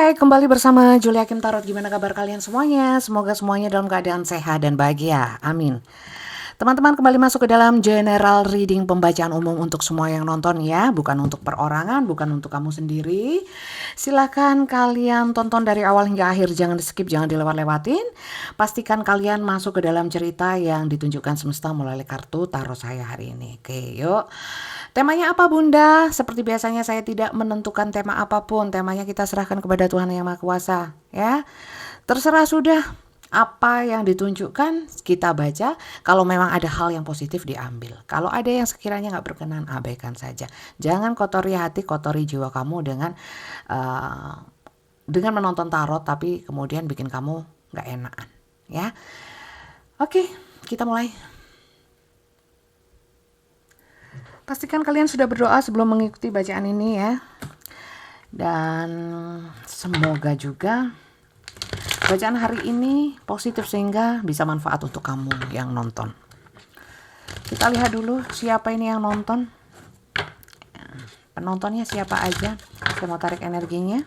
Hai, kembali bersama Julia Kim Tarot. Gimana kabar kalian semuanya? Semoga semuanya dalam keadaan sehat dan bahagia. Amin. Teman-teman kembali masuk ke dalam general reading pembacaan umum untuk semua yang nonton ya. Bukan untuk perorangan, bukan untuk kamu sendiri. Silahkan kalian tonton dari awal hingga akhir. Jangan di skip, jangan dilewat-lewatin. Pastikan kalian masuk ke dalam cerita yang ditunjukkan semesta melalui kartu tarot saya hari ini. Oke, yuk. Temanya apa Bunda? Seperti biasanya saya tidak menentukan tema apapun. Temanya kita serahkan kepada Tuhan Yang Maha Kuasa. Ya, terserah sudah apa yang ditunjukkan kita baca. Kalau memang ada hal yang positif diambil. Kalau ada yang sekiranya nggak berkenan abaikan saja. Jangan kotori hati, kotori jiwa kamu dengan menonton tarot tapi kemudian bikin kamu nggak enakan. Ya, oke, kita mulai. Pastikan kalian sudah berdoa sebelum mengikuti bacaan ini ya. Dan semoga juga bacaan hari ini positif sehingga bisa manfaat untuk kamu yang nonton. Kita lihat dulu siapa ini yang nonton. Penontonnya siapa aja. Saya mau tarik energinya.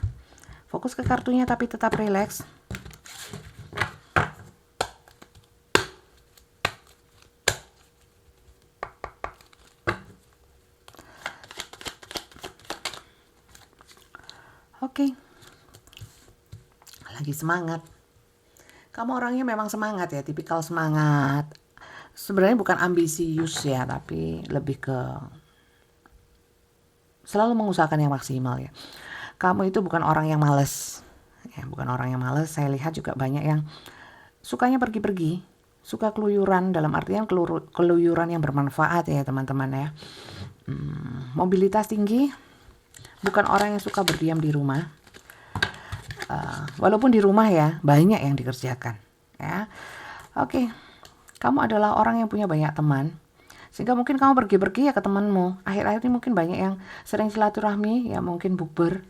Fokus ke kartunya tapi tetap rileks. Oke. Lagi semangat. Kamu orangnya memang semangat ya, tipikal semangat. Sebenarnya bukan ambisius ya, tapi lebih ke selalu mengusahakan yang maksimal ya. Kamu itu bukan orang yang malas. Ya, bukan orang yang malas. Saya lihat juga banyak yang sukanya pergi-pergi, suka keluyuran, dalam artian keluyuran yang bermanfaat ya teman-teman ya. Mobilitas tinggi, bukan orang yang suka berdiam di rumah. Walaupun di rumah ya banyak yang dikerjakan ya. Oke, kamu adalah orang yang punya banyak teman, sehingga mungkin kamu pergi-pergi ya ke temanmu. Akhir-akhir ini mungkin banyak yang sering silaturahmi ya, mungkin bukber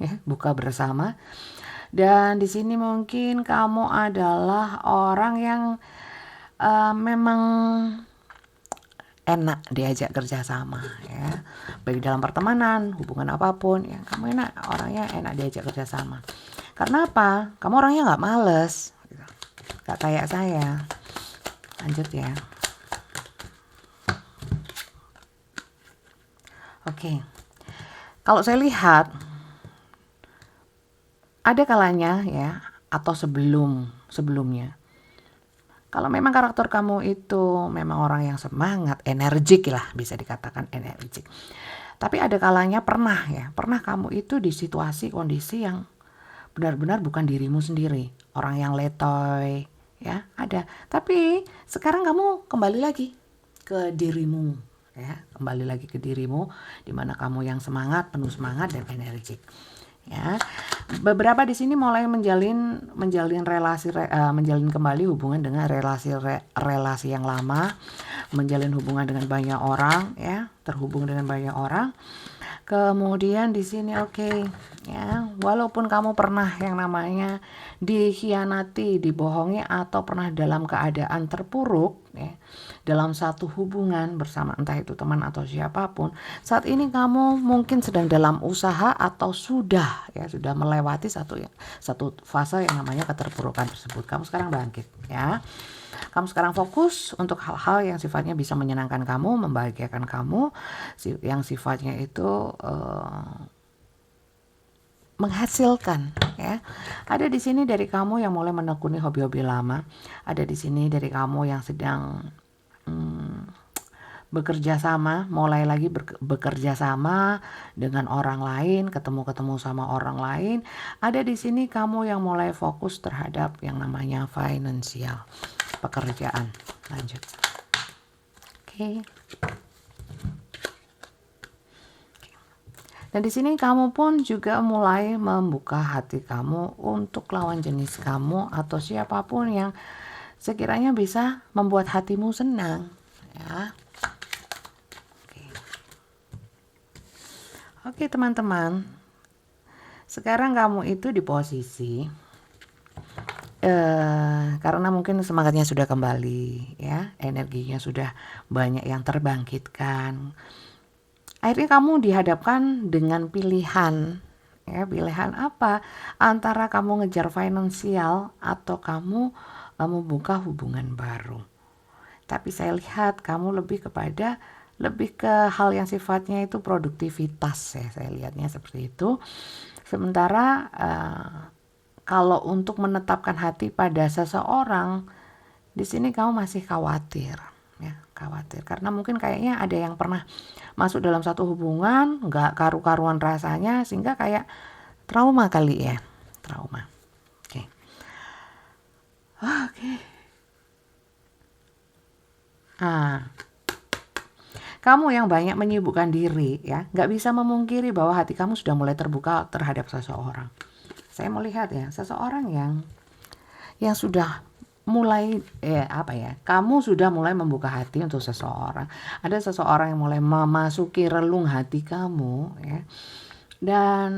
ya, buka bersama. Dan di sini mungkin kamu adalah orang yang memang enak diajak kerjasama ya, baik dalam pertemanan, hubungan apapun ya, kamu orangnya enak diajak kerjasama. Karena apa? Kamu orangnya nggak males, nggak kayak saya. Lanjut ya. Oke. Kalau saya lihat ada kalanya ya, atau sebelumnya. Kalau memang karakter kamu itu memang orang yang semangat, energik lah, bisa dikatakan energik. Tapi ada kalanya pernah kamu itu di situasi kondisi yang benar-benar bukan dirimu sendiri, orang yang letoy ya, ada. Tapi sekarang kamu kembali lagi ke dirimu ya, kembali lagi ke dirimu di mana kamu yang semangat, penuh semangat dan energik ya. Beberapa di sini mulai menjalin kembali hubungan dengan relasi yang lama, menjalin hubungan dengan banyak orang ya, terhubung dengan banyak orang. Kemudian di sini oke, ya, walaupun kamu pernah yang namanya dikhianati, dibohongi atau pernah dalam keadaan terpuruk ya, dalam satu hubungan bersama entah itu teman atau siapapun, saat ini kamu mungkin sedang dalam usaha atau sudah melewati satu fase yang namanya keterpurukan tersebut. Kamu sekarang bangkit ya. Kamu sekarang fokus untuk hal-hal yang sifatnya bisa menyenangkan kamu, membahagiakan kamu, yang sifatnya itu menghasilkan ya. Ada di sini dari kamu yang mulai menekuni hobi-hobi lama. Ada di sini dari kamu yang sedang bekerja sama, mulai lagi bekerja sama dengan orang lain, ketemu sama orang lain. Ada di sini kamu yang mulai fokus terhadap yang namanya finansial, pekerjaan. Lanjut. Oke. Dan di sini kamu pun juga mulai membuka hati kamu untuk lawan jenis kamu atau siapapun yang sekiranya bisa membuat hatimu senang ya. Oke teman-teman, sekarang kamu itu di posisi karena mungkin semangatnya sudah kembali ya, energinya sudah banyak yang terbangkitkan. Akhirnya kamu dihadapkan dengan pilihan Ya, pilihan apa? Antara kamu ngejar finansial atau kamu membuka hubungan baru. Tapi saya lihat kamu lebih ke hal yang sifatnya itu produktivitas ya, saya lihatnya seperti itu. Sementara kalau untuk menetapkan hati pada seseorang, di sini kamu masih khawatir ya, khawatir karena mungkin kayaknya ada yang pernah masuk dalam satu hubungan nggak karu-karuan rasanya sehingga kayak trauma kali ya, trauma. Oke. Oke. Ah, kamu yang banyak menyibukkan diri ya, nggak bisa memungkiri bahwa hati kamu sudah mulai terbuka terhadap seseorang. Saya melihat ya, seseorang yang sudah mulai apa ya, kamu sudah mulai membuka hati untuk seseorang. Ada seseorang yang mulai memasuki relung hati kamu ya. Dan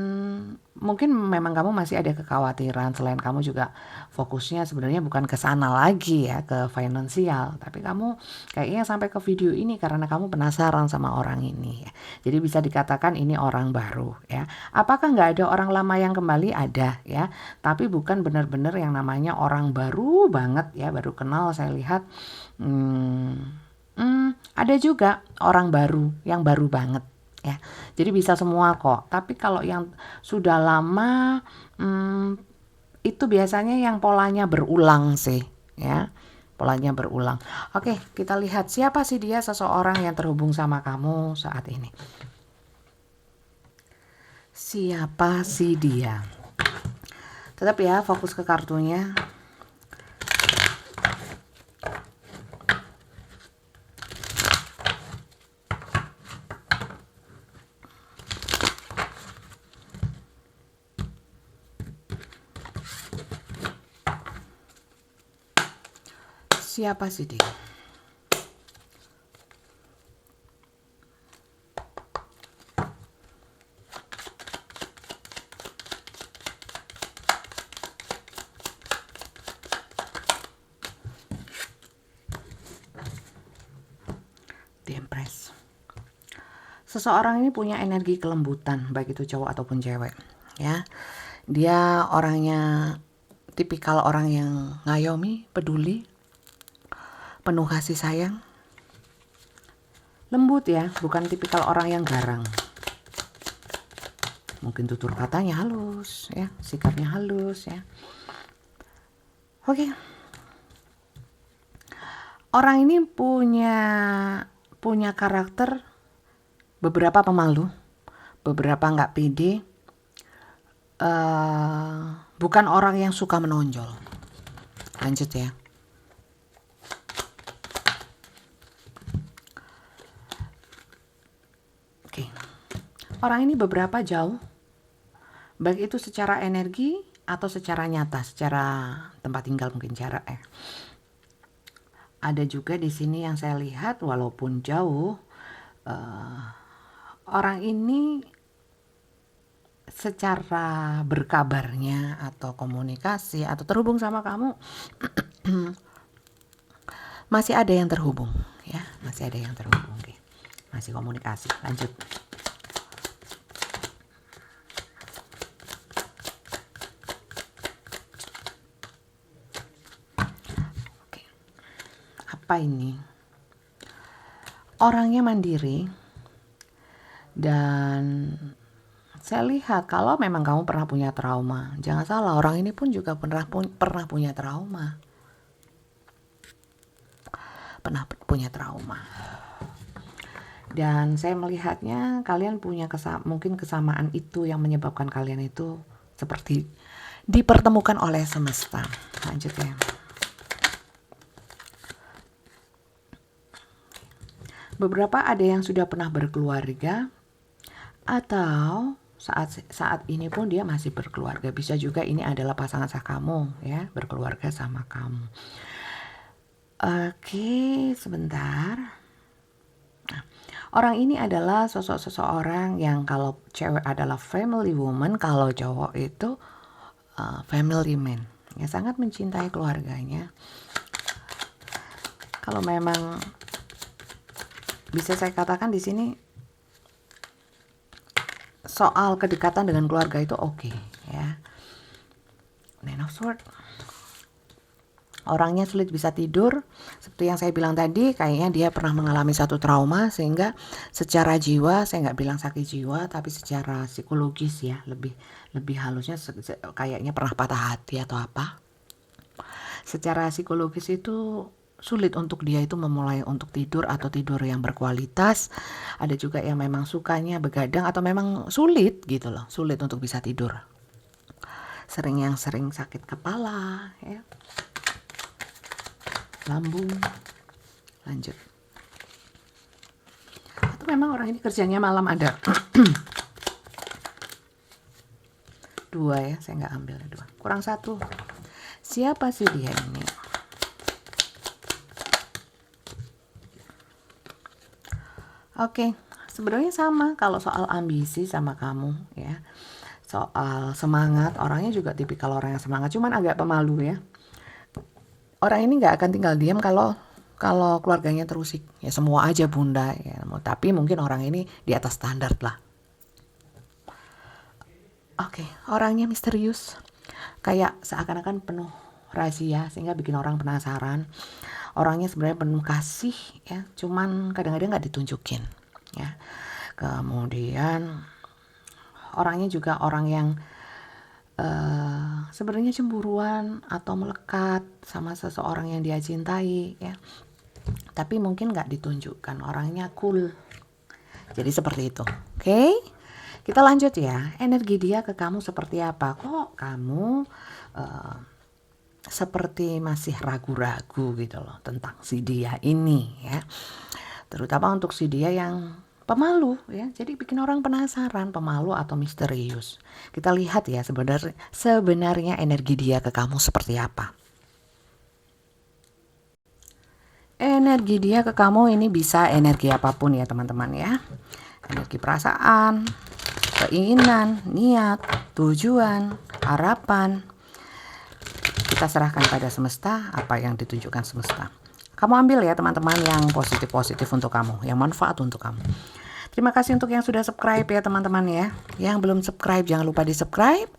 mungkin memang kamu masih ada kekhawatiran, selain kamu juga fokusnya sebenarnya bukan ke sana lagi ya, ke finansial, tapi kamu kayaknya sampai ke video ini karena kamu penasaran sama orang ini ya. Jadi bisa dikatakan ini orang baru ya. Apakah nggak ada orang lama yang kembali? Ada ya, tapi bukan benar-benar yang namanya orang baru banget ya, baru kenal. Saya lihat ada juga orang baru yang baru banget ya. Jadi bisa semua kok. Tapi kalau yang sudah lama itu biasanya yang polanya berulang sih ya. Polanya berulang. Oke, kita lihat siapa sih dia, seseorang yang terhubung sama kamu saat ini. Siapa sih dia? Tetap ya fokus ke kartunya. Siapa sih dia? The Empress. Seseorang ini punya energi kelembutan, baik itu cowok ataupun cewek ya. Dia orangnya tipikal orang yang ngayomi, peduli, penuh kasih sayang, lembut ya, bukan tipikal orang yang garang. Mungkin tutur katanya halus ya, sikapnya halus ya. Oke. Orang ini punya karakter beberapa pemalu, beberapa nggak pede, bukan orang yang suka menonjol. Lanjut ya. Oke. Orang ini beberapa jauh, baik itu secara energi atau secara nyata, secara tempat tinggal mungkin jarak ya. Ada juga di sini yang saya lihat walaupun jauh, orang ini secara berkabarnya atau komunikasi atau terhubung sama kamu masih ada yang terhubung ya, masih ada yang terhubung. Oke. Masih komunikasi. Lanjut. Oke. Apa ini? Orangnya mandiri dan saya lihat kalau memang kamu pernah punya trauma, jangan salah, orang ini pun juga pernah punya trauma. Pernah punya trauma. Dan saya melihatnya kalian punya mungkin kesamaan itu yang menyebabkan kalian itu seperti dipertemukan oleh semesta. Lanjut ya. Beberapa ada yang sudah pernah berkeluarga atau saat ini pun dia masih berkeluarga. Bisa juga ini adalah pasangan sah kamu ya, berkeluarga sama kamu. Oke, sebentar. Nah, orang ini adalah sosok seseorang yang kalau cewek adalah family woman, kalau cowok itu family man. Ya, sangat mencintai keluarganya. Kalau memang bisa saya katakan di sini soal kedekatan dengan keluarga itu oke, ya. Nine of Swords. Orangnya sulit bisa tidur, seperti yang saya bilang tadi, kayaknya dia pernah mengalami satu trauma, sehingga secara jiwa, saya nggak bilang sakit jiwa, tapi secara psikologis ya, lebih halusnya kayaknya pernah patah hati atau apa. Secara psikologis itu sulit untuk dia itu memulai untuk tidur atau tidur yang berkualitas. Ada juga yang memang sukanya begadang atau memang sulit gitu loh, sulit untuk bisa tidur. Sering sakit kepala, ya. Lambung. Lanjut. Atau memang orang ini kerjanya malam ada. Dua ya, saya nggak ambil dua. Kurang satu. Siapa sih dia ini? Oke, sebenarnya sama kalau soal ambisi sama kamu ya. Soal semangat, orangnya juga tipikal orang yang semangat, cuman agak pemalu ya. Orang ini nggak akan tinggal diam kalau keluarganya terusik ya, semua aja bunda ya. Tapi mungkin orang ini di atas standar lah. Oke, orangnya misterius, kayak seakan-akan penuh rahasia sehingga bikin orang penasaran. Orangnya sebenarnya penuh kasih ya, cuman kadang-kadang nggak ditunjukin ya. Kemudian orangnya juga orang yang sebenarnya cemburuan atau melekat sama seseorang yang dia cintai ya, tapi mungkin nggak ditunjukkan. Orangnya cool, jadi seperti itu. Oke, kita lanjut ya. Energi dia ke kamu seperti apa? Kok kamu seperti masih ragu-ragu gitu loh tentang si dia ini ya, terutama untuk si dia yang pemalu ya, jadi bikin orang penasaran, pemalu atau misterius. Kita lihat ya sebenarnya energi dia ke kamu seperti apa. Energi dia ke kamu ini bisa energi apapun ya teman-teman ya. Energi perasaan, keinginan, niat, tujuan, harapan. Kita serahkan pada semesta apa yang ditunjukkan semesta. Kamu ambil ya teman-teman yang positif-positif untuk kamu, yang manfaat untuk kamu. Terima kasih untuk yang sudah subscribe ya teman-teman ya. Yang belum subscribe jangan lupa di subscribe.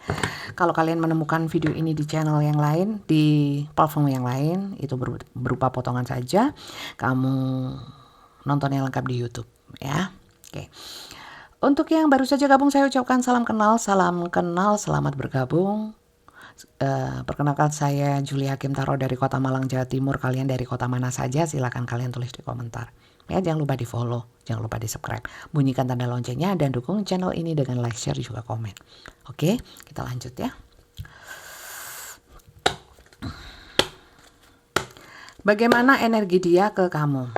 Kalau kalian menemukan video ini di channel yang lain, di platform yang lain, itu berupa potongan saja, kamu nonton yang lengkap di YouTube ya. Oke. Untuk yang baru saja gabung, saya ucapkan salam kenal, selamat bergabung. Perkenalkan, saya Julia Hakim Tarot dari Kota Malang, Jawa Timur. Kalian dari kota mana saja? Silahkan kalian tulis di komentar. Ya, jangan lupa di follow, jangan lupa di subscribe, bunyikan tanda loncengnya, dan dukung channel ini dengan like, share, juga komen. Oke, kita lanjut ya. Bagaimana energi dia ke kamu?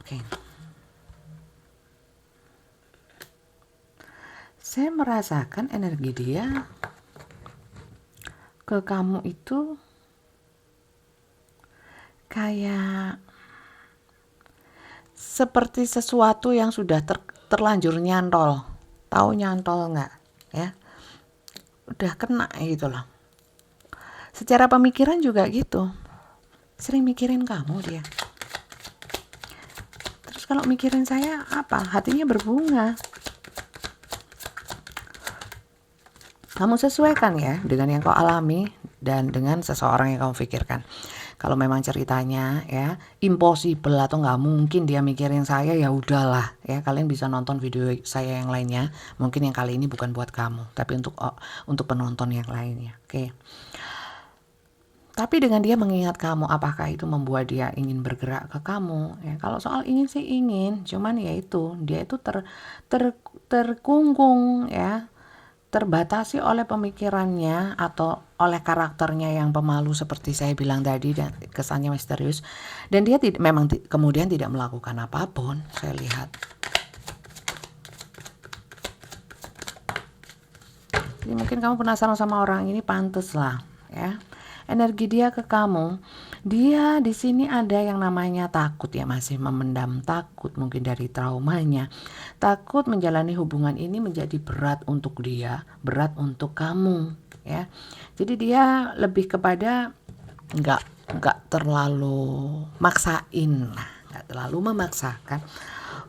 Oke. Saya merasakan energi dia ke kamu itu kayak seperti sesuatu yang sudah terlanjur nyantol. Tahu nyantol nggak ya? Udah kena gitu loh. Secara pemikiran juga gitu. Sering mikirin kamu dia. Terus kalau mikirin saya apa? Hatinya berbunga. Kamu sesuaikan ya dengan yang kau alami dan dengan seseorang yang kamu pikirkan. Kalau memang ceritanya ya impossible atau nggak mungkin dia mikirin saya, ya udahlah ya, kalian bisa nonton video saya yang lainnya. Mungkin yang kali ini bukan buat kamu, tapi untuk penonton yang lainnya. Oke. Tapi dengan dia mengingat kamu, apakah itu membuat dia ingin bergerak ke kamu? Ya, kalau soal ingin sih ingin, cuman ya itu dia itu terkungkung ya, terbatasi oleh pemikirannya atau oleh karakternya yang pemalu seperti saya bilang tadi, dan kesannya misterius, dan dia memang kemudian tidak melakukan apapun. Saya lihat jadi mungkin kamu penasaran sama orang ini, pantes lah ya. Energi dia ke kamu, dia di sini ada yang namanya takut ya, masih memendam takut mungkin dari traumanya. Takut menjalani hubungan ini menjadi berat untuk dia, berat untuk kamu ya. Jadi dia lebih kepada nggak terlalu maksain, nggak terlalu memaksakan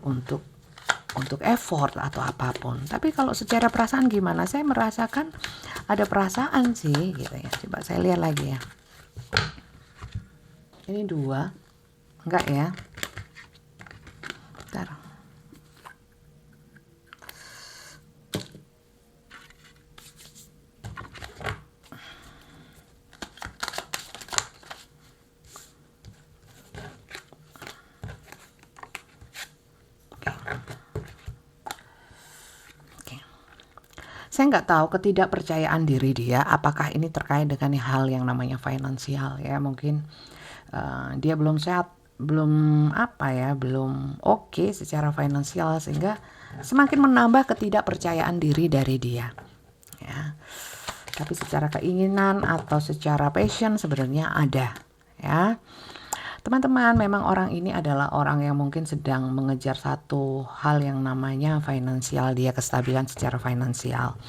untuk effort atau apapun. Tapi kalau secara perasaan gimana? Saya merasakan ada perasaan sih gitu ya. Coba saya lihat lagi ya. Ini 2, enggak ya? Bentar. Saya nggak tahu ketidakpercayaan diri dia, apakah ini terkait dengan hal yang namanya finansial ya. Mungkin dia belum sehat, belum belum oke secara finansial, sehingga semakin menambah ketidakpercayaan diri dari dia ya. Tapi secara keinginan atau secara passion sebenarnya ada ya. Teman-teman, memang orang ini adalah orang yang mungkin sedang mengejar satu hal yang namanya finansial, dia kestabilan secara finansial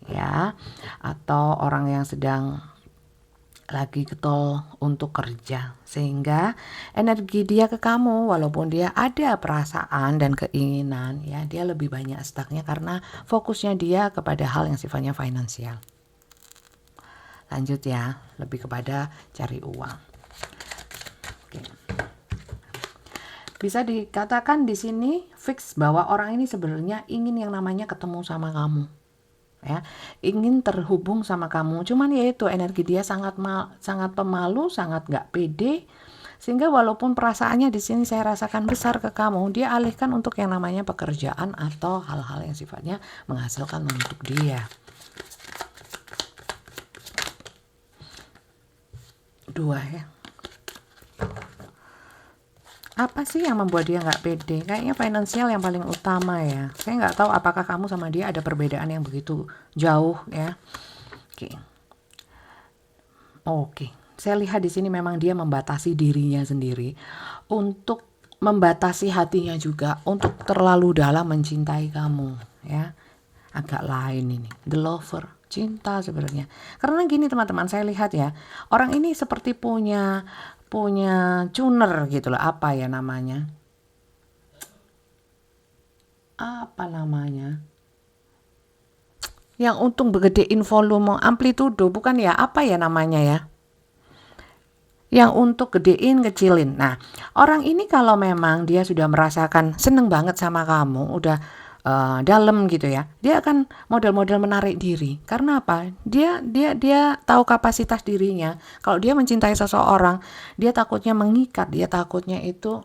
ya, atau orang yang sedang lagi getol untuk kerja, sehingga energi dia ke kamu, walaupun dia ada perasaan dan keinginan ya, dia lebih banyak stucknya karena fokusnya dia kepada hal yang sifatnya finansial. Lanjut ya, lebih kepada cari uang. Bisa dikatakan di sini fix bahwa orang ini sebenarnya ingin yang namanya ketemu sama kamu ya, ingin terhubung sama kamu, cuman yaitu energi dia sangat pemalu, sangat nggak pede, sehingga walaupun perasaannya di sini saya rasakan besar ke kamu, dia alihkan untuk yang namanya pekerjaan atau hal-hal yang sifatnya menghasilkan untuk dia. 2 ya. Apa sih yang membuat dia nggak pede? Kayaknya finansial yang paling utama ya. Saya nggak tahu apakah kamu sama dia ada perbedaan yang begitu jauh ya. Oke. Saya lihat di sini memang dia membatasi dirinya sendiri untuk membatasi hatinya juga untuk terlalu dalam mencintai kamu ya. Agak lain ini. The lover, cinta sebenarnya. Karena gini teman-teman, saya lihat ya, orang ini seperti punya tuner gitu loh, apa namanya, yang untuk gedein volume amplitudo, bukan ya, apa ya namanya ya, yang untuk gedein kecilin. Nah, orang ini kalau memang dia sudah merasakan seneng banget sama kamu, udah dalam gitu ya, dia akan model-model menarik diri. Karena apa? Dia tahu kapasitas dirinya. Kalau dia mencintai seseorang, dia takutnya mengikat, dia takutnya itu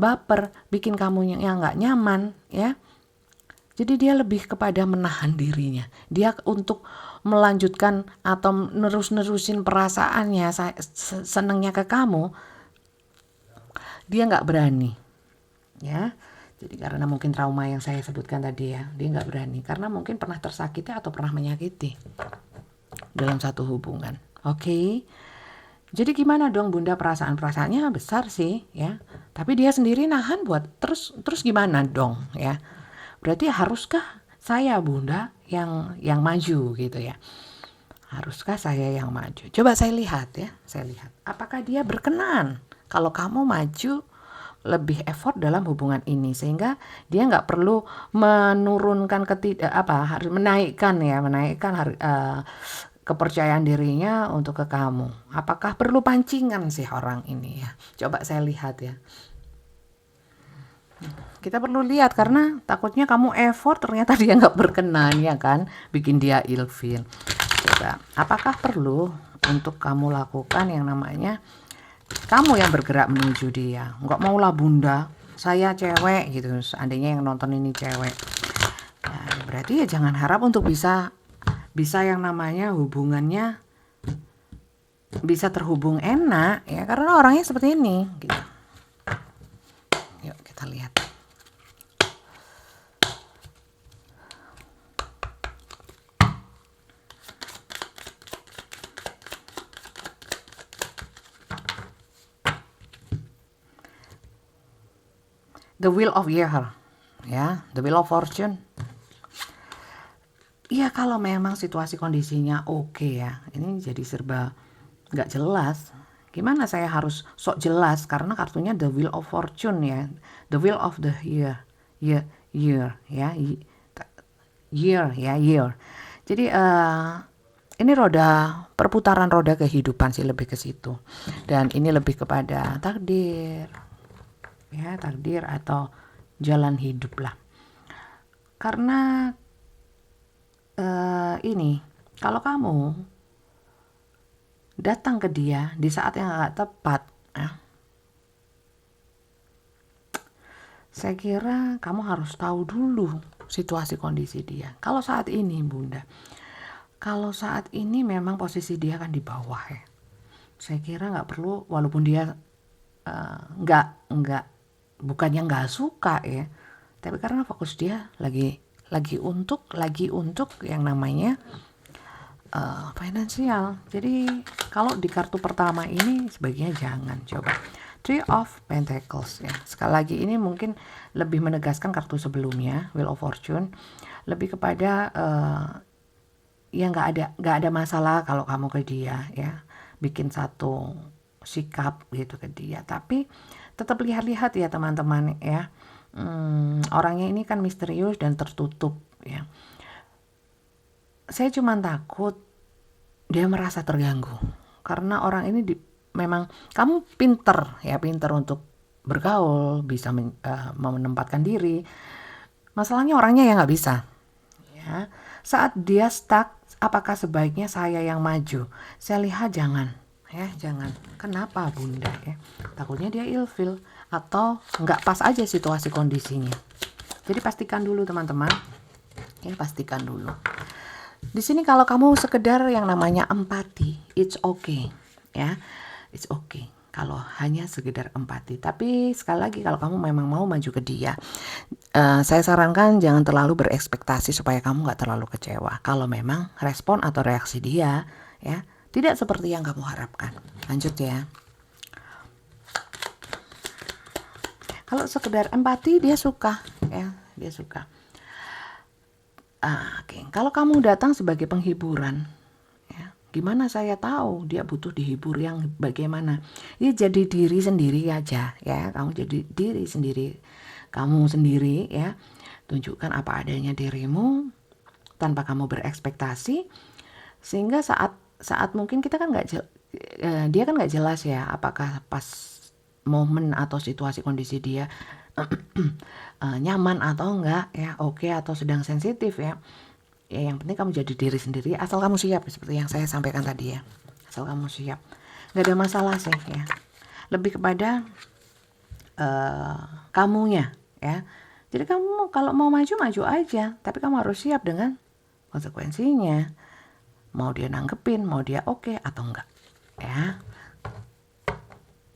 baper, bikin kamu yang nggak nyaman ya. Jadi dia lebih kepada menahan dirinya. Dia untuk melanjutkan atau nerusin perasaannya, senengnya ke kamu, dia nggak berani ya. Jadi karena mungkin trauma yang saya sebutkan tadi ya, dia nggak berani karena mungkin pernah tersakiti atau pernah menyakiti dalam satu hubungan. Oke. Jadi gimana dong Bunda, perasaannya besar sih ya, tapi dia sendiri nahan buat terus gimana dong ya? Berarti haruskah saya Bunda yang maju gitu ya? Haruskah saya yang maju? Coba saya lihat ya, apakah dia berkenan kalau kamu maju lebih effort dalam hubungan ini, sehingga dia nggak perlu menurunkan harus menaikkan kepercayaan dirinya untuk ke kamu. Apakah perlu pancingan sih orang ini ya? Coba saya lihat ya. Kita perlu lihat karena takutnya kamu effort ternyata dia nggak berkenan ya kan, bikin dia ilfeel. Coba, apakah perlu untuk kamu lakukan yang namanya kamu yang bergerak menuju dia? Nggak maulah Bunda, saya cewek gitu, seandainya yang nonton ini cewek. Nah, berarti ya jangan harap untuk bisa yang namanya hubungannya bisa terhubung enak ya, karena orangnya seperti ini gitu. Yuk kita lihat. The Wheel of Year ya, The Wheel of Fortune. Iya, kalau memang situasi kondisinya oke ya, ini jadi serba nggak jelas Gimana saya harus sok jelas karena kartunya the wheel of fortune ya, the wheel of the year, year, year ya, year ya, year. Jadi ini perputaran roda kehidupan sih, lebih ke situ. Dan ini lebih kepada takdir ya, takdir atau jalan hidup lah. Karena ini kalau kamu datang ke dia di saat yang gak tepat ya, saya kira kamu harus tahu dulu situasi kondisi dia. Kalau saat ini Bunda, kalau saat ini memang posisi dia kan di bawah ya, saya kira nggak perlu, walaupun dia nggak bukannya nggak suka ya, tapi karena fokus dia lagi untuk yang namanya finansial. Jadi kalau di kartu pertama ini sebaiknya jangan coba. Three of Pentacles ya. Sekali lagi ini mungkin lebih menegaskan kartu sebelumnya, Wheel of Fortune, lebih kepada ya nggak ada masalah kalau kamu ke dia ya, bikin satu sikap gitu ke dia, tapi tetap lihat-lihat ya teman-teman ya. Orangnya ini kan misterius dan tertutup ya. Saya cuma takut dia merasa terganggu karena orang ini memang kamu pinter untuk bergaul, bisa menempatkan diri. Masalahnya orangnya yang nggak bisa ya. Saat dia stuck, apakah sebaiknya saya yang maju? Saya lihat jangan ya, jangan. Kenapa Bunda ya? Takutnya dia ilfil atau nggak pas aja situasi kondisinya. Jadi pastikan dulu teman-teman ya, pastikan dulu. Di sini kalau kamu sekedar yang namanya empati, it's okay ya, it's okay kalau hanya sekedar empati. Tapi sekali lagi kalau kamu memang mau maju ke dia, saya sarankan jangan terlalu berekspektasi supaya kamu nggak terlalu kecewa. Kalau memang respon atau reaksi dia ya tidak seperti yang kamu harapkan. Lanjut ya. Kalau sekedar empati dia suka ya, dia suka. Oke. Kalau kamu datang sebagai penghiburan, ya, gimana saya tahu dia butuh dihibur yang bagaimana? Ya jadi diri sendiri aja ya, kamu jadi diri sendiri, kamu sendiri ya, tunjukkan apa adanya dirimu tanpa kamu berekspektasi, sehingga saat mungkin kita kan dia kan nggak jelas ya, apakah pas momen atau situasi kondisi dia nyaman atau enggak ya, oke atau sedang sensitif ya. Ya yang penting kamu jadi diri sendiri asal kamu siap, seperti yang saya sampaikan tadi ya. Asal kamu siap. Nggak ada masalah sih ya. Lebih kepada kamunya ya. Jadi kamu kalau mau maju aja, tapi kamu harus siap dengan konsekuensinya. Mau dia nanggepin, mau dia oke atau enggak ya.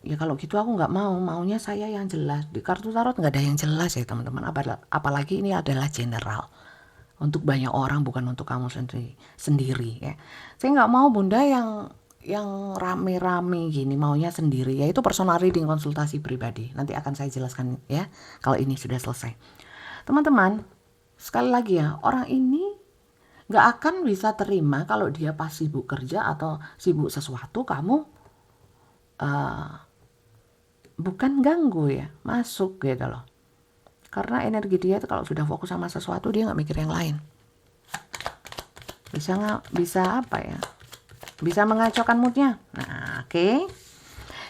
Ya kalau gitu aku nggak maunya saya yang jelas. Di kartu tarot nggak ada yang jelas ya teman-teman, apalagi ini adalah general untuk banyak orang, bukan untuk kamu sendiri ya. Saya nggak mau Bunda yang rame-rame gini, maunya sendiri ya. Itu personal reading, konsultasi pribadi, nanti akan saya jelaskan ya kalau ini sudah selesai. Teman-teman, sekali lagi ya, orang ini nggak akan bisa terima kalau dia pas sibuk kerja atau sibuk sesuatu kamu bukan ganggu ya, masuk gitu loh. Karena energi dia itu kalau sudah fokus sama sesuatu dia nggak mikir yang lain. Bisa apa ya? Bisa mengacaukan moodnya. Nah, oke.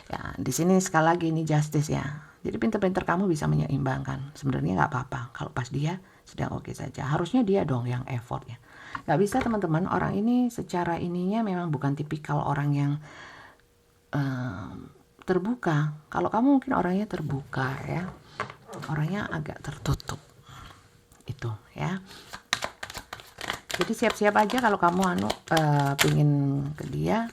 Ya, di sini sekali lagi ini justice ya. Jadi pinter-pinter kamu bisa menyeimbangkan. Sebenarnya nggak apa-apa kalau pas dia sedang oke saja. Harusnya dia dong yang effort ya. Nggak bisa teman-teman, orang ini secara ininya memang bukan tipikal orang yang terbuka. Kalau kamu mungkin orangnya terbuka ya, orangnya agak tertutup itu ya. Jadi siap-siap aja kalau kamu pingin ke dia.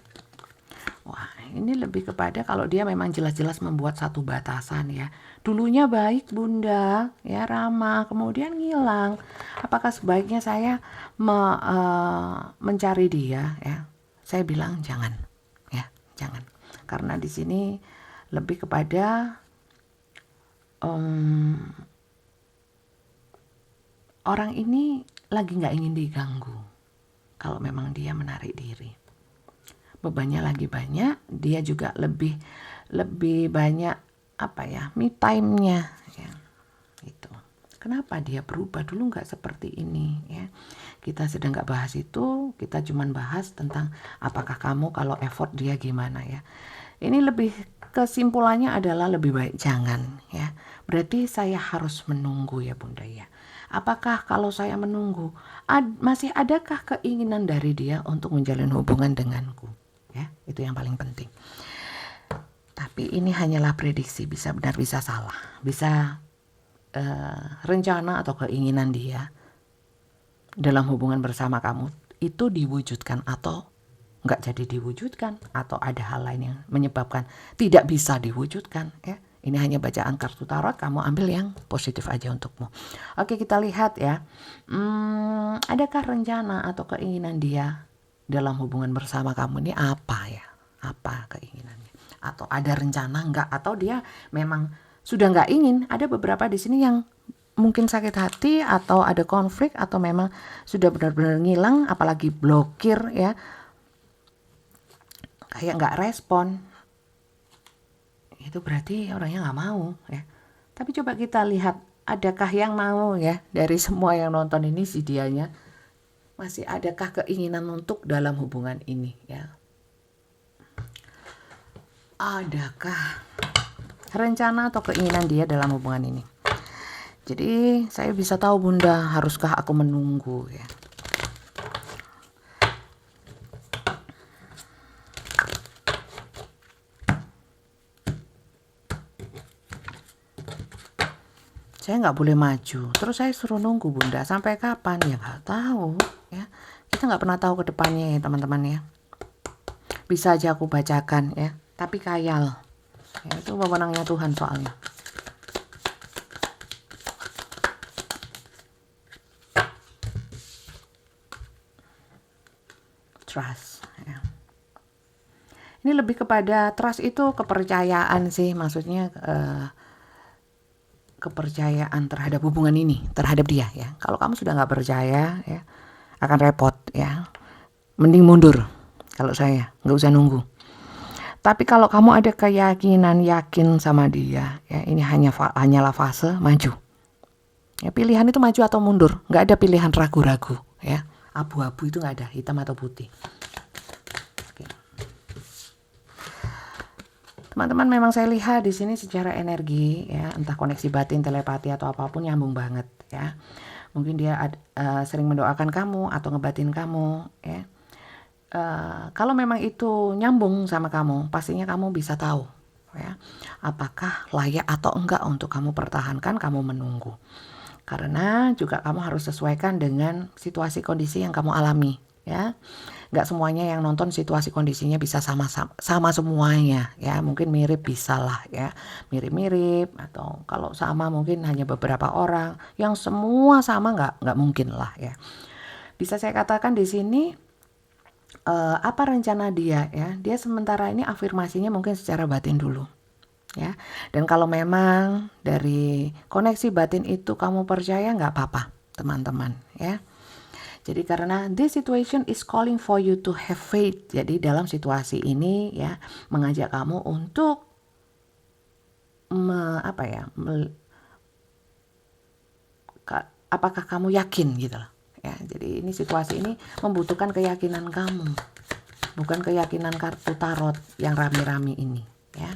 Wah, ini lebih kepada kalau dia memang jelas-jelas membuat satu batasan ya. Dulunya baik Bunda ya, ramah, kemudian ngilang. Apakah sebaiknya saya mencari dia ya? Saya bilang jangan ya, jangan. Karena di sini lebih kepada orang ini lagi nggak ingin diganggu. Kalau memang dia menarik diri, bebannya lagi banyak, dia juga lebih banyak me time-nya ya. Gitu. Kenapa dia berubah? Dulu nggak seperti ini ya. Kita sedang nggak bahas itu, kita cuman bahas tentang apakah kamu kalau effort dia gimana ya. Ini lebih kesimpulannya adalah lebih baik jangan ya. Berarti saya harus menunggu ya Bunda ya. Apakah kalau saya menunggu masih adakah keinginan dari dia untuk menjalin hubungan denganku ya? Itu yang paling penting. Tapi ini hanyalah prediksi, bisa benar bisa salah, bisa rencana atau keinginan dia dalam hubungan bersama kamu itu diwujudkan atau nggak jadi diwujudkan, atau ada hal lain yang menyebabkan tidak bisa diwujudkan ya. Ini hanya bacaan kartu tarot, kamu ambil yang positif aja untukmu. Oke, kita lihat ya. Adakah rencana atau keinginan dia dalam hubungan bersama kamu ini apa ya? Apa keinginannya? Atau ada rencana nggak? Atau dia memang sudah nggak ingin? Ada beberapa di sini yang mungkin sakit hati atau ada konflik atau memang sudah benar-benar ngilang, apalagi blokir ya, kayak nggak respon. Itu berarti orangnya nggak mau ya. Tapi coba kita lihat, adakah yang mau ya dari semua yang nonton ini, si dianya masih adakah keinginan untuk dalam hubungan ini ya. Adakah rencana atau keinginan dia dalam hubungan ini? Jadi saya bisa tahu Bunda, haruskah aku menunggu ya? Saya nggak boleh maju, terus saya suruh nunggu Bunda, sampai kapan ya nggak tahu ya. Kita nggak pernah tahu ke depannya ya teman-teman ya. Bisa aja aku bacakan ya, tapi khayal ya, itu wewenangnya Tuhan soalnya. Trust ya. Ini lebih kepada trust, itu kepercayaan sih, maksudnya kepercayaan terhadap hubungan ini, terhadap dia ya. Kalau kamu sudah nggak percaya ya, akan repot ya. Mending mundur kalau saya, nggak usah nunggu. Tapi kalau kamu ada keyakinan, yakin sama dia ya, ini hanyalah fase, maju ya. Pilihan itu maju atau mundur, nggak ada pilihan ragu-ragu ya. Abu-abu itu nggak ada, hitam atau putih. Oke. Teman-teman, memang saya lihat di sini secara energi ya, entah koneksi batin, telepati atau apapun, nyambung banget ya. Mungkin dia sering mendoakan kamu atau ngebatin kamu ya. Kalau memang itu nyambung sama kamu, pastinya kamu bisa tahu ya, apakah layak atau enggak untuk kamu pertahankan, kamu menunggu. Karena juga kamu harus sesuaikan dengan situasi kondisi yang kamu alami ya. Nggak semuanya yang nonton situasi kondisinya bisa sama semuanya ya. Mungkin mirip bisa lah ya, mirip-mirip, atau kalau sama mungkin hanya beberapa orang. Yang semua sama nggak mungkin lah ya. Bisa saya katakan di sini apa rencana dia ya. Dia sementara ini afirmasinya mungkin secara batin dulu ya. Dan kalau memang dari koneksi batin itu kamu percaya, nggak apa-apa teman-teman ya. Jadi karena this situation is calling for you to have faith. Jadi dalam situasi ini ya, mengajak kamu untuk apakah kamu yakin gitu loh ya. Jadi ini situasi ini membutuhkan keyakinan kamu, bukan keyakinan kartu tarot yang rame-rame ini ya.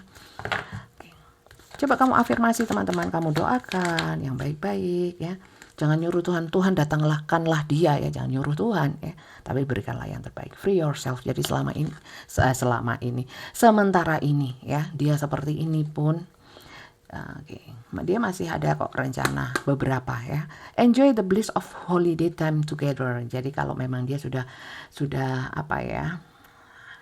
Coba kamu afirmasi teman-teman, kamu doakan yang baik-baik ya. Jangan nyuruh Tuhan datangkanlah dia ya, jangan nyuruh Tuhan ya. Tapi berikanlah yang terbaik. Free yourself. Jadi sementara ini ya, dia seperti ini pun dia masih ada kok rencana beberapa ya. Enjoy the bliss of holiday time together. Jadi kalau memang dia sudah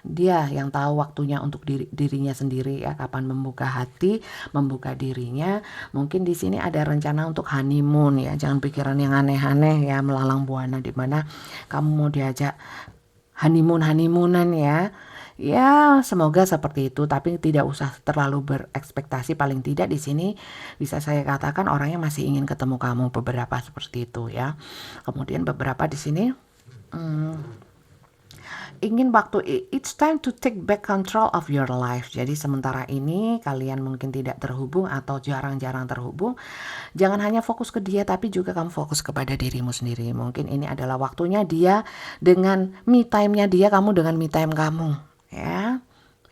dia yang tahu waktunya untuk dirinya sendiri ya, kapan membuka hati, membuka dirinya. Mungkin di sini ada rencana untuk honeymoon ya. Jangan pikiran yang aneh-aneh ya, melalang buana di mana kamu mau diajak honeymoonan ya. Ya, semoga seperti itu, tapi tidak usah terlalu berekspektasi. Paling tidak di sini bisa saya katakan orangnya masih ingin ketemu kamu, beberapa seperti itu ya. Kemudian beberapa di sini ingin waktu, it's time to take back control of your life. Jadi sementara ini kalian mungkin tidak terhubung atau jarang-jarang terhubung, jangan hanya fokus ke dia tapi juga kamu fokus kepada dirimu sendiri. Mungkin ini adalah waktunya dia dengan me time-nya dia, kamu dengan me time kamu, ya.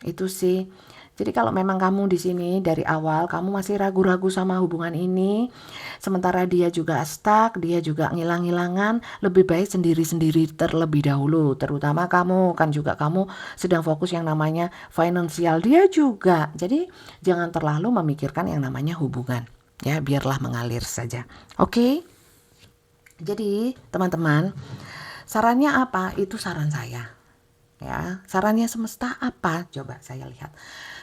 Itu sih. Jadi kalau memang kamu di sini dari awal kamu masih ragu-ragu sama hubungan ini, sementara dia juga stuck, dia juga ngilang-ngilangan, lebih baik sendiri-sendiri terlebih dahulu. Terutama kamu kan juga kamu sedang fokus yang namanya finansial, dia juga. Jadi jangan terlalu memikirkan yang namanya hubungan. Ya, biarlah mengalir saja. Oke? Jadi, teman-teman, sarannya apa? Itu saran saya. Ya, sarannya semesta apa? Coba saya lihat.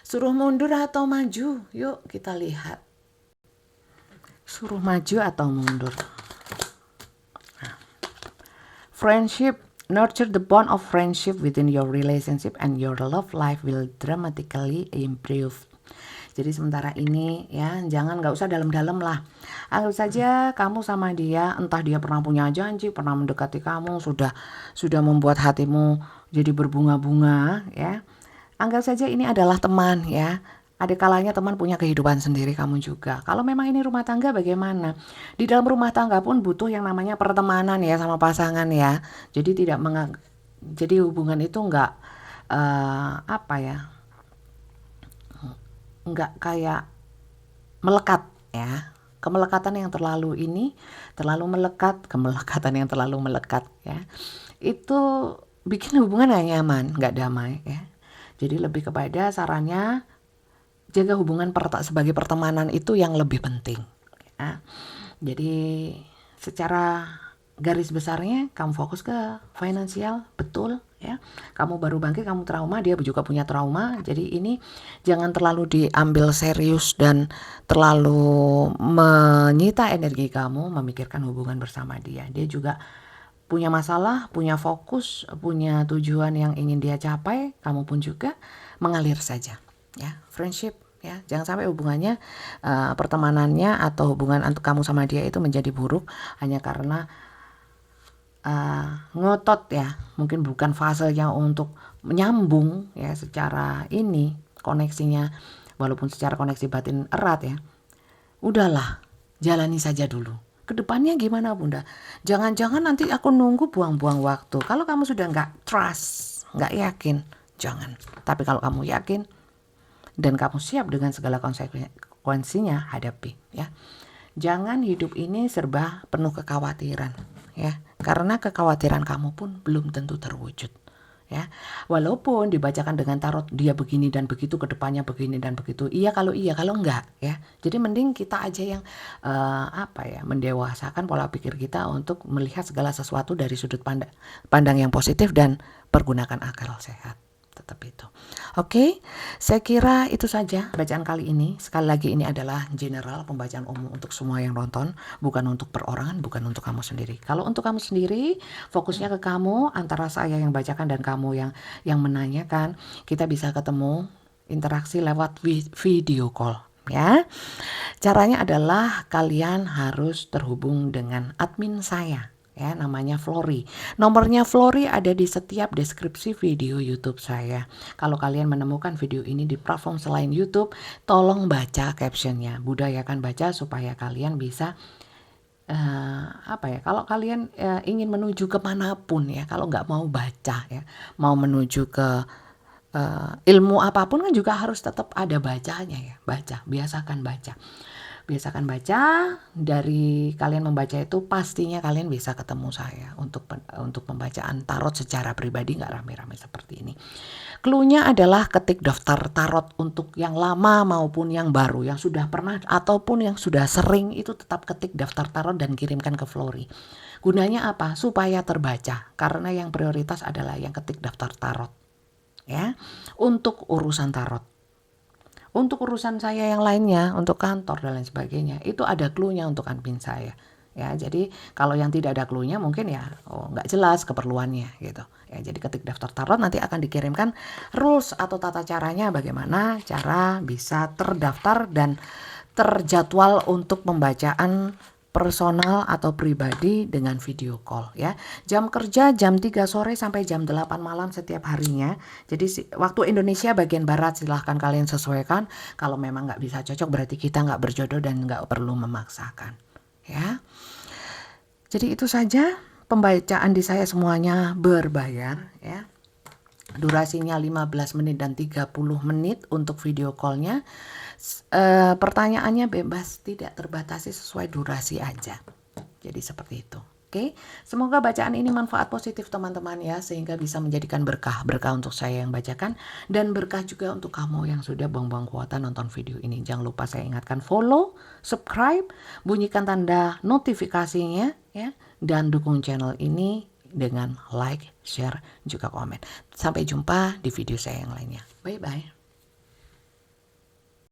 Suruh mundur atau maju? Yuk kita lihat. Suruh maju atau mundur? Nah. Friendship, nurture the bond of friendship within your relationship and your love life will dramatically improve. Jadi sementara ini ya, nggak usah dalam-dalam lah. Anggap saja kamu sama dia, entah dia pernah punya janji, pernah mendekati kamu, sudah membuat hatimu jadi berbunga-bunga ya. Anggap saja ini adalah teman ya. Ada kalanya teman punya kehidupan sendiri, kamu juga. Kalau memang ini rumah tangga bagaimana? Di dalam rumah tangga pun butuh yang namanya pertemanan ya sama pasangan ya. Jadi jadi hubungan itu enggak enggak kayak melekat ya. Kemelekatan yang terlalu melekat ya. Itu bikin hubungan gak nyaman, gak damai ya. Jadi lebih kepada sarannya jaga hubungan sebagai pertemanan itu yang lebih penting ya. Jadi secara garis besarnya kamu fokus ke finansial, betul ya. Kamu baru bangkit, kamu trauma, dia juga punya trauma. Jadi ini jangan terlalu diambil serius dan terlalu menyita energi kamu memikirkan hubungan bersama dia. Dia juga punya masalah, punya fokus, punya tujuan yang ingin dia capai, kamu pun juga mengalir saja ya. Friendship ya, jangan sampai hubungannya pertemanannya atau hubungan kamu sama dia itu menjadi buruk hanya karena ngotot ya, mungkin bukan fasenya untuk menyambung ya secara ini koneksinya, walaupun secara koneksi batin erat ya. Udahlah, jalani saja dulu. Kedepannya gimana Bunda? Jangan-jangan nanti aku nunggu buang-buang waktu. Kalau kamu sudah nggak trust, nggak yakin, jangan. Tapi kalau kamu yakin dan kamu siap dengan segala konsekuensinya, hadapi ya. Jangan hidup ini serba penuh kekhawatiran ya. Karena kekhawatiran kamu pun belum tentu terwujud ya. Walaupun dibacakan dengan tarot dia begini dan begitu, kedepannya begini dan begitu. Iya kalau enggak ya. Jadi mending kita aja yang mendewasakan pola pikir kita untuk melihat segala sesuatu dari sudut pandang yang positif dan pergunakan akal sehat. Tetap itu. Oke, saya kira itu saja bacaan kali ini. Sekali lagi ini adalah general, pembacaan umum untuk semua yang nonton, bukan untuk perorangan, bukan untuk kamu sendiri. Kalau untuk kamu sendiri, fokusnya ke kamu, antara saya yang bacakan dan kamu yang menanyakan, kita bisa ketemu interaksi lewat video call ya. Caranya adalah kalian harus terhubung dengan admin saya. Ya, namanya Flory. Nomornya Flory ada di setiap deskripsi video YouTube saya. Kalau kalian menemukan video ini di platform selain YouTube, tolong baca captionnya. Budayakan baca supaya kalian bisa kalau kalian ingin menuju kemanapun ya, kalau nggak mau baca ya, mau menuju ke ilmu apapun kan juga harus tetap ada bacanya ya. Biasakan baca. Dari kalian membaca itu pastinya kalian bisa ketemu saya untuk pembacaan tarot secara pribadi, nggak rame-rame seperti ini. Cluenya adalah ketik daftar tarot untuk yang lama maupun yang baru, yang sudah pernah ataupun yang sudah sering, itu tetap ketik daftar tarot dan kirimkan ke Flory. Gunanya apa? Supaya terbaca, karena yang prioritas adalah yang ketik daftar tarot ya, untuk urusan tarot. Untuk urusan saya yang lainnya, untuk kantor dan lain sebagainya, itu ada cluenya untuk admin saya. Ya, jadi kalau yang tidak ada cluenya mungkin ya nggak jelas keperluannya gitu. Ya, jadi ketik daftar tarot nanti akan dikirimkan rules atau tata caranya bagaimana cara bisa terdaftar dan terjadwal untuk pembacaan personal atau pribadi dengan video call ya. Jam kerja jam 3 sore sampai jam 8 malam setiap harinya. Jadi waktu Indonesia bagian barat silahkan kalian sesuaikan. Kalau memang nggak bisa cocok berarti kita nggak berjodoh dan nggak perlu memaksakan ya. Jadi itu saja pembacaan di saya semuanya berbayar ya. Durasinya 15 menit dan 30 menit untuk video callnya. Pertanyaannya bebas, tidak terbatasi, sesuai durasi aja. Jadi seperti itu. Oke, semoga bacaan ini manfaat positif teman-teman ya, sehingga bisa menjadikan berkah untuk saya yang bacakan, dan berkah juga untuk kamu yang sudah buang-buang kuota nonton video ini. Jangan lupa saya ingatkan follow, subscribe, bunyikan tanda notifikasinya ya, dan dukung channel ini dengan like, share, juga komen. Sampai jumpa di video saya yang lainnya. Bye-bye.